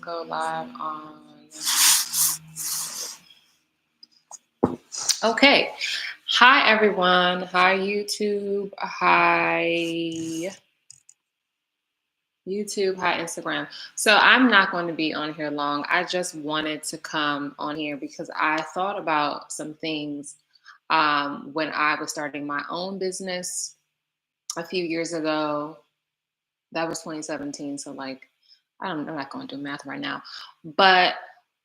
go live on. Okay. Hi, everyone. Hi, YouTube. Hi, YouTube. Hi, Instagram. So I'm not going to be on here long. I just wanted to come on here because I thought about some things when I was starting my own business a few years ago. That was 2017. So like, I'm not going to do math right now. But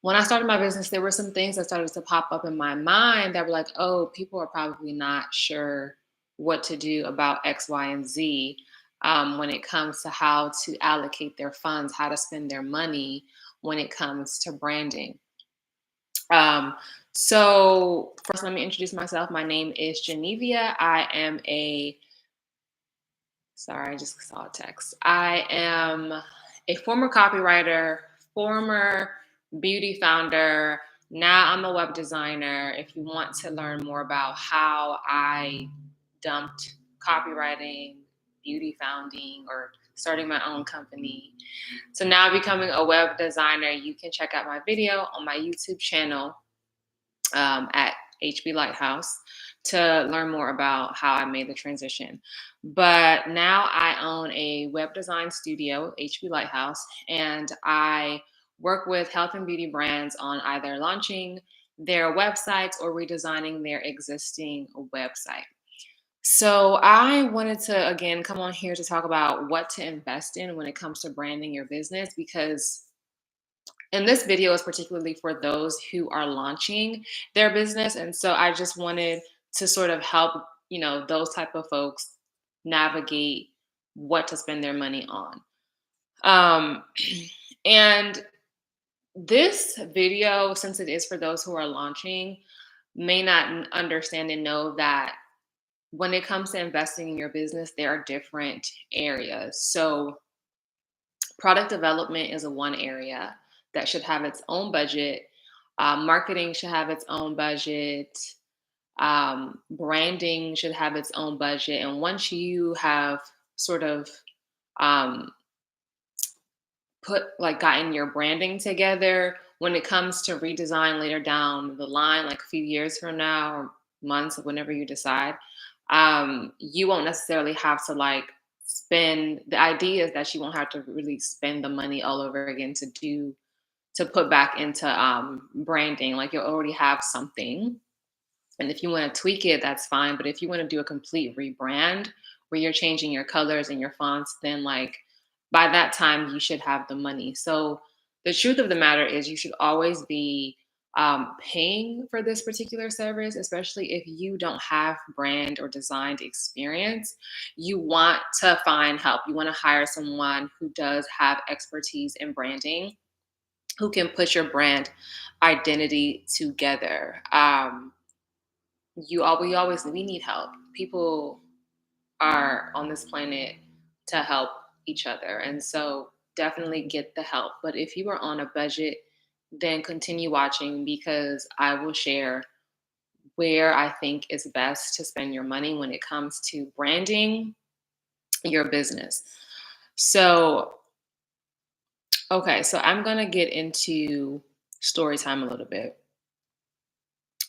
when I started my business, there were some things that started to pop up in my mind that were like, oh, people are probably not sure what to do about X, Y, and Z when it comes to how to allocate their funds, how to spend their money when it comes to branding. Um, so first, let me introduce myself. My name is Genevia. I am a Sorry, I just saw a text. I am a former copywriter, former beauty founder. Now I'm a web designer. If you want to learn more about how I dumped copywriting, beauty founding, or starting my own company to now becoming a web designer, you can check out my video on my YouTube channel at HB Lighthouse to learn more about how I made the transition. But now I own a web design studio, HB Lighthouse, and I work with health and beauty brands on either launching their websites or redesigning their existing website. So I wanted to again come on here to talk about what to invest in when it comes to branding your business, because and this video is particularly for those who are launching their business. And so I just wanted to sort of help, those type of folks navigate what to spend their money on. Um, and this video, since it is for those who are launching, may not understand and know that when it comes to investing in your business, there are different areas. So product development is a one area that should have its own budget. Marketing should have its own budget. Branding should have its own budget. And once you have sort of um, gotten your branding together, when it comes to redesign later down the line, like a few years from now or months, whenever you decide, you won't necessarily have to spend. The idea is that you won't have to really spend the money all over again to put back into branding. Like you'll already have something, and if you want to tweak it, that's fine. But if you want to do a complete rebrand where you're changing your colors and your fonts, then by that time you should have the money. So the truth of the matter is you should always be paying for this particular service, especially if you don't have brand or designed experience. You want to find help. You want to hire someone who does have expertise in branding, who can put your brand identity together. We need help. People are on this planet to help each other, and so definitely get the help. But if you are on a budget, then continue watching, because I will share where I think is best to spend your money when it comes to branding your business. So, okay, so I'm gonna get into story time a little bit.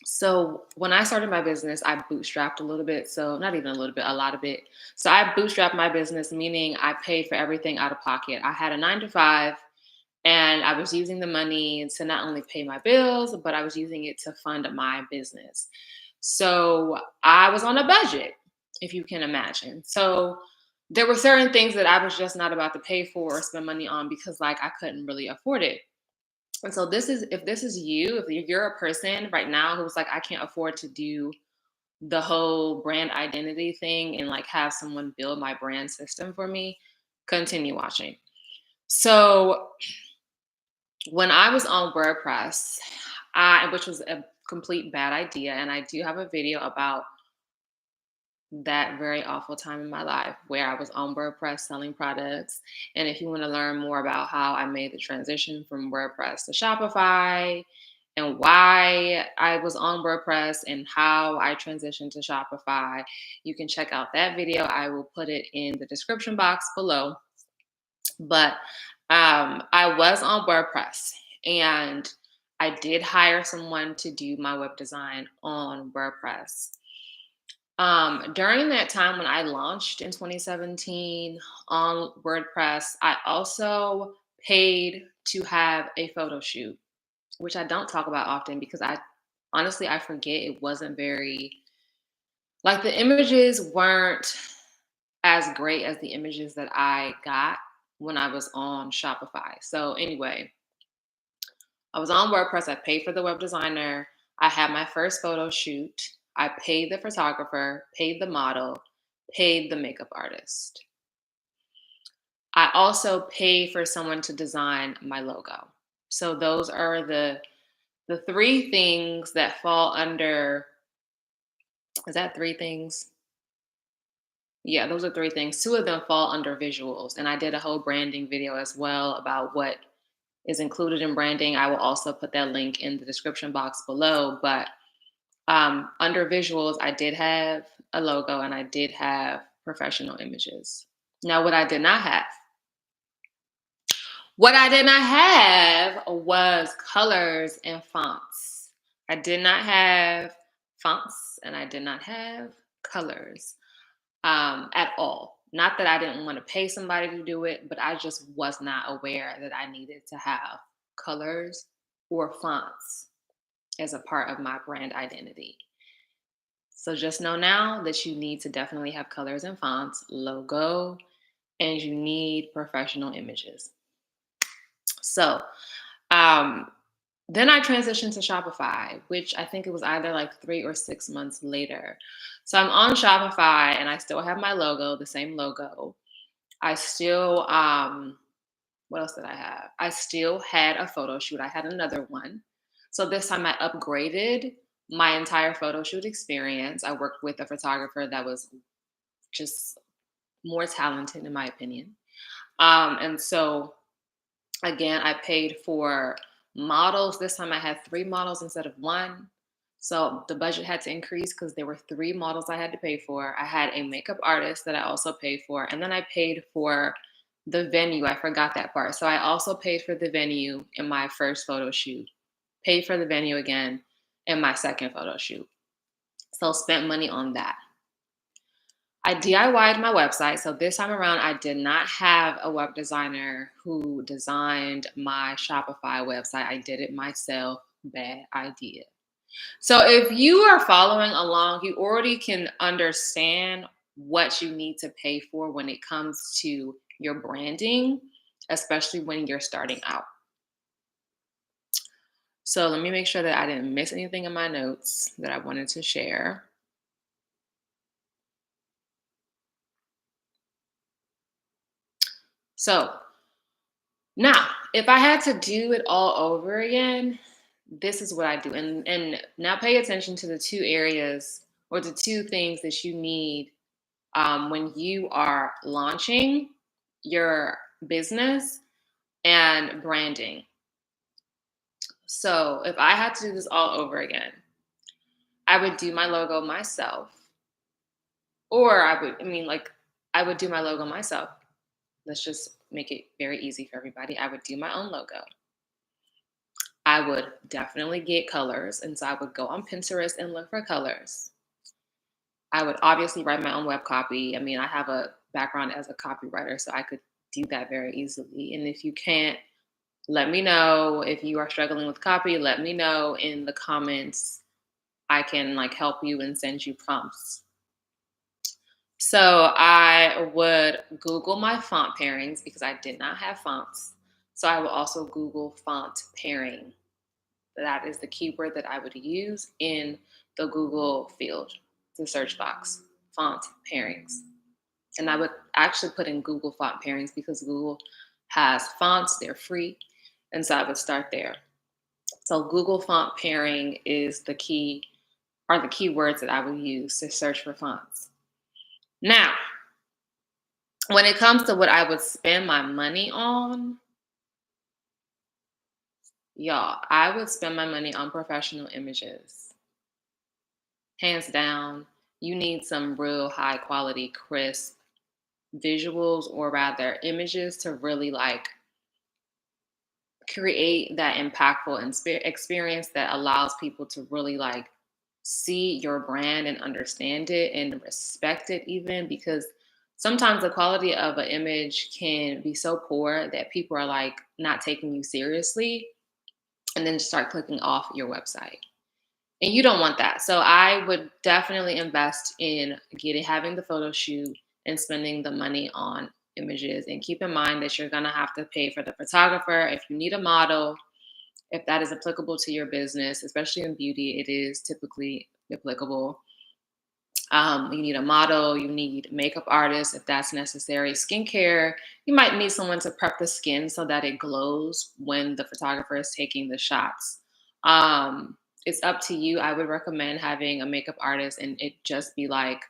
So when I started my business, I bootstrapped a little bit. So not even a little bit, a lot of it. So I bootstrapped my business, meaning I paid for everything out of pocket. I had a 9 to 5, and I was using the money to not only pay my bills, but I was using it to fund my business. So I was on a budget, if you can imagine. So there were certain things that I was just not about to pay for or spend money on because I couldn't really afford it. And so if this is you, if you're a person right now who's like, I can't afford to do the whole brand identity thing and have someone build my brand system for me, continue watching. So when I was on WordPress, which was a complete bad idea, and I do have a video about that very awful time in my life where I was on WordPress selling products. And if you want to learn more about how I made the transition from WordPress to Shopify and why I was on WordPress and how I transitioned to Shopify, you can check out that video. I will put it in the description box below. But I was on WordPress and I did hire someone to do my web design on WordPress. During that time when I launched in 2017 on WordPress, I also paid to have a photo shoot, which I don't talk about often because I honestly I forget it wasn't very like the images weren't as great as the images that I got when I was on Shopify. So anyway, I was on WordPress. I paid for the web designer. I had my first photo shoot. I paid the photographer, paid the model, paid the makeup artist. I also paid for someone to design my logo. So those are the three things that fall under, is that three things? Yeah, those are three things. Two of them fall under visuals. And I did a whole branding video as well about what is included in branding. I will also put that link in the description box below. But under visuals, I did have a logo and I did have professional images. Now, what I did not have was colors and fonts. I did not have fonts and I did not have colors at all. Not that I didn't want to pay somebody to do it, but I just was not aware that I needed to have colors or fonts as a part of my brand identity. So just know now that you need to definitely have colors and fonts, logo, and you need professional images. So um, then I transitioned to Shopify, which I think it was either like 3 or 6 months later. So I'm on Shopify and I still have my logo, the same logo. I still, what else did I have? I still had a photo shoot. I had another one. So this time I upgraded my entire photo shoot experience. I worked with a photographer that was just more talented, in my opinion. And so again, I paid for models. This time I had three models instead of one. So the budget had to increase because there were three models I had to pay for. I had a makeup artist that I also paid for. And then I paid for the venue. I forgot that part. So I also paid for the venue in my first photo shoot, paid for the venue again in my second photo shoot. So spent money on that. I DIY'd my website. So this time around, I did not have a web designer who designed my Shopify website. I did it myself. Bad idea. So if you are following along, you already can understand what you need to pay for when it comes to your branding, especially when you're starting out. So let me make sure that I didn't miss anything in my notes that I wanted to share. So now, if I had to do it all over again, this is what I do. And now pay attention to the two areas or the two things that you need when you are launching your business and branding. So if I had to do this all over again, I would do my logo myself. Or I would do my logo myself. Let's just make it very easy for everybody. I would do my own logo. I would definitely get colors. And so I would go on Pinterest and look for colors. I would obviously write my own web copy. I mean, I have a background as a copywriter, so I could do that very easily. And if you can't, let me know. If you are struggling with copy, let me know in the comments. I can like help you and send you prompts. So I would Google my font pairings because I did not have fonts. So I will also Google font pairing. That is the keyword that I would use in the Google field, the search box, font pairings. And I would actually put in Google font pairings because Google has fonts, they're free. And so I would start there. So Google font pairing is are the keywords that I would use to search for fonts. Now, when it comes to what I would spend my money on, y'all, I would spend my money on professional images. Hands down, you need some real high quality, crisp visuals or rather images to really like create that impactful experience that allows people to really like see your brand and understand it and respect it, even because sometimes the quality of an image can be so poor that people are like not taking you seriously and then start clicking off your website. And you don't want that. So I would definitely invest in getting having the photo shoot and spending the money on images. And keep in mind that you're gonna have to pay for the photographer. If you need a model, if that is applicable to your business, especially in beauty, it is typically applicable. You need a model, you need makeup artists if that's necessary. Skincare, you might need someone to prep the skin so that it glows when the photographer is taking the shots. It's up to you. I would recommend having a makeup artist and it just be like,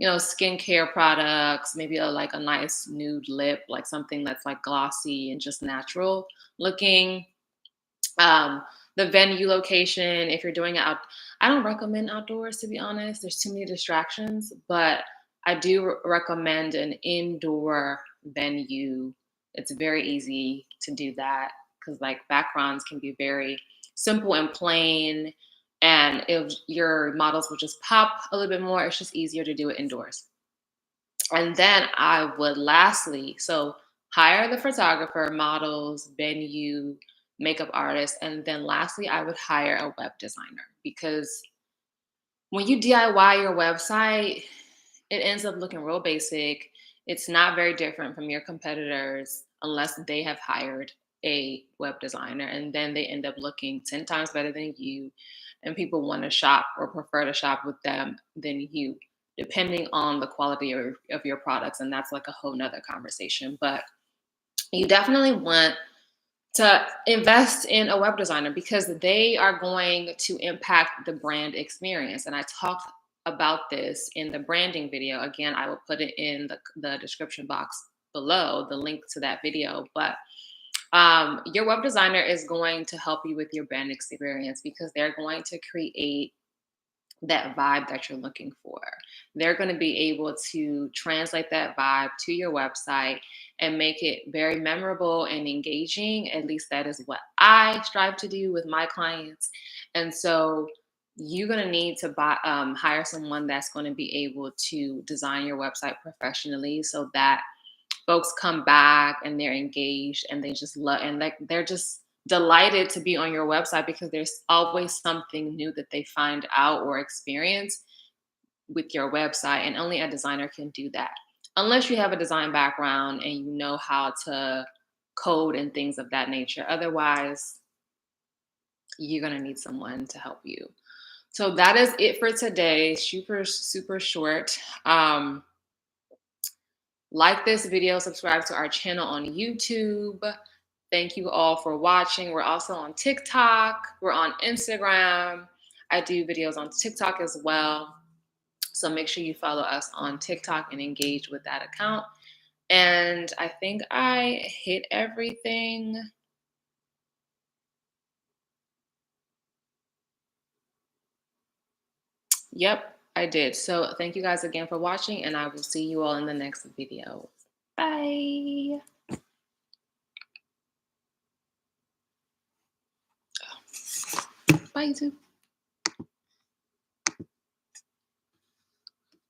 skincare products, maybe like a nice nude lip, like something that's like glossy and just natural looking. um, the venue location, if you're doing it out, I don't recommend outdoors to be honest. There's too many distractions, but I do recommend an indoor venue. It's very easy to do that because like backgrounds can be very simple and plain. And if your models will just pop a little bit more, it's just easier to do it indoors. And then I would lastly, so hire the photographer, models, venue, makeup artist, and then lastly, I would hire a web designer because when you DIY your website, it ends up looking real basic. It's not very different from your competitors unless they have hired a web designer and then they end up looking 10 times better than you. And people want to shop or prefer to shop with them than you, depending on the quality of your products. And that's like a whole nother conversation. But you definitely want to invest in a web designer because they are going to impact the brand experience. And I talked about this in the branding video. Again, I will put it in the description box below, the link to that video. But your web designer is going to help you with your brand experience because they're going to create that vibe that you're looking for. They're going to be able to translate that vibe to your website and make it very memorable and engaging. At least that is what I strive to do with my clients. And so you're going to need to hire someone that's going to be able to design your website professionally so that folks come back and they're engaged and they just love and like they're just delighted to be on your website because there's always something new that they find out or experience with your website, and only a designer can do that unless you have a design background and you know how to code and things of that nature. Otherwise, you're going to need someone to help you. So that is it for today. Super short. Like this video, subscribe to our channel on YouTube. Thank you all for watching. We're also on TikTok. We're on Instagram. I do videos on TikTok as well. So make sure you follow us on TikTok and engage with that account. And I think I hit everything. Yep, I did. So thank you guys again for watching, and I will see you all in the next video. Bye. Bye, YouTube.